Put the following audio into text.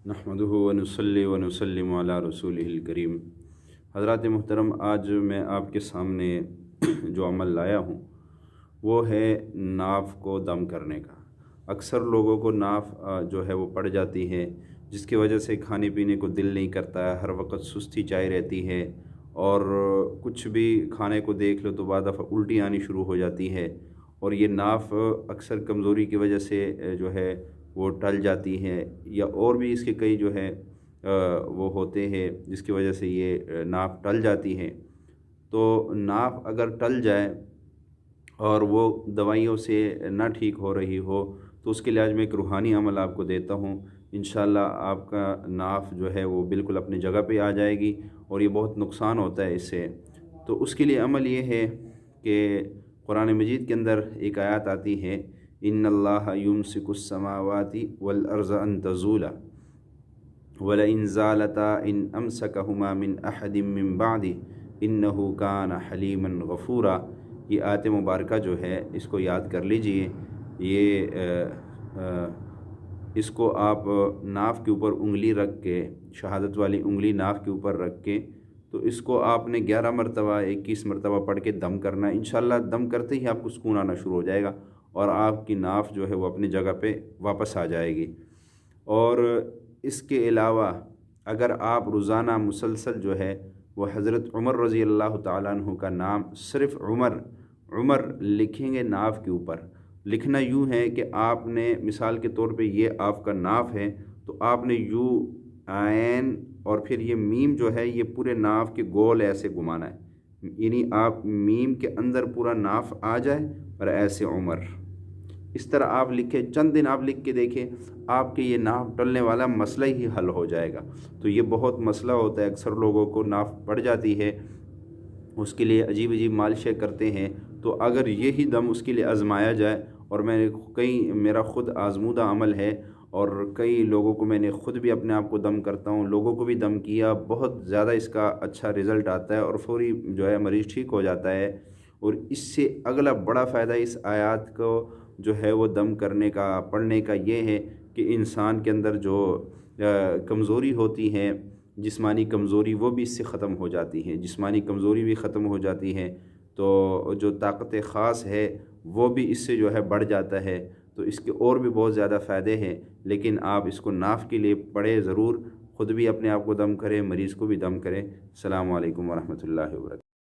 نحمدہ ونصلی ونسلم علی رسولہ الکریم۔ حضرات محترم، آج میں آپ کے سامنے جو عمل لایا ہوں وہ ہے ناف کو دم کرنے کا۔ اکثر لوگوں کو ناف جو ہے وہ پڑ جاتی ہے، جس کی وجہ سے کھانے پینے کو دل نہیں کرتا ہے، ہر وقت سستی چائی رہتی ہے، اور کچھ بھی کھانے کو دیکھ لو تو بعد دفعہ الٹی آنی شروع ہو جاتی ہے، اور یہ ناف اکثر کمزوری کی وجہ سے جو ہے وہ ٹل جاتی ہے، یا اور بھی اس کے کئی جو ہے وہ ہوتے ہیں جس کی وجہ سے یہ ناف ٹل جاتی ہے۔ تو ناف اگر ٹل جائے اور وہ دوائیوں سے نہ ٹھیک ہو رہی ہو تو اس کے علاج میں ایک روحانی عمل آپ کو دیتا ہوں۔ انشاءاللہ آپ کا ناف جو ہے وہ بالکل اپنی جگہ پہ آ جائے گی، اور یہ بہت نقصان ہوتا ہے اس سے۔ تو اس کے لیے عمل یہ ہے کہ قرآن مجید کے اندر ایک آیات آتی ہے، ان اللہ یمسک السماوات والارض ان تزولا ولئن زالتا ان امسکہما من احد من بعدہ انہ کان حلیما غفورا۔ یہ آیت مبارکہ جو ہے اس کو یاد کر لیجئے۔ اس کو آپ ناف کے اوپر انگلی رکھ کے، شہادت والی انگلی ناف کے اوپر رکھ کے، تو اس کو آپ نے 11 مرتبہ 21 مرتبہ پڑھ کے دم کرنا ہے۔ انشاءاللہ دم کرتے ہی آپ کو سکون آنا شروع ہو جائے گا، اور آپ کی ناف جو ہے وہ اپنی جگہ پہ واپس آ جائے گی۔ اور اس کے علاوہ اگر آپ روزانہ مسلسل جو ہے وہ حضرت عمر رضی اللہ تعالیٰ عنہ کا نام، صرف عمر لکھیں گے ناف کے اوپر۔ لکھنا یوں ہے کہ آپ نے مثال کے طور پہ یہ آپ کا ناف ہے، تو آپ نے یوں عین اور پھر یہ میم جو ہے یہ پورے ناف کے گول ایسے گھمانا ہے، یعنی آپ میم کے اندر پورا ناف آ جائے اور ایسے عمر، اس طرح آپ لکھیں، چند دن آپ لکھ کے دیکھیں، آپ کے یہ ناف ٹلنے والا مسئلہ ہی حل ہو جائے گا۔ تو یہ بہت مسئلہ ہوتا ہے، اکثر لوگوں کو ناف پڑ جاتی ہے، اس کے لیے عجیب مالشیں کرتے ہیں۔ تو اگر یہی دم اس کے لیے آزمایا جائے، اور میرا خود آزمودہ عمل ہے، اور کئی لوگوں کو میں نے خود بھی اپنے آپ کو دم کرتا ہوں، لوگوں کو بھی دم کیا، بہت زیادہ اس کا اچھا رزلٹ آتا ہے، اور فوری جو ہے مریض ٹھیک ہو جاتا ہے۔ اور اس سے اگلا بڑا فائدہ اس آیات کو جو ہے وہ دم کرنے کا، پڑھنے کا یہ ہے کہ انسان کے اندر جو کمزوری ہوتی ہے، جسمانی کمزوری، وہ بھی اس سے ختم ہو جاتی ہے، جسمانی کمزوری بھی ختم ہو جاتی ہے، تو جو طاقت خاص ہے وہ بھی اس سے جو ہے بڑھ جاتا ہے۔ تو اس کے اور بھی بہت زیادہ فائدے ہیں، لیکن آپ اس کو ناف کے لیے پڑھیں ضرور، خود بھی اپنے آپ کو دم کریں، مریض کو بھی دم کریں۔ السلام علیکم ورحمۃ اللہ وبرکاتہ۔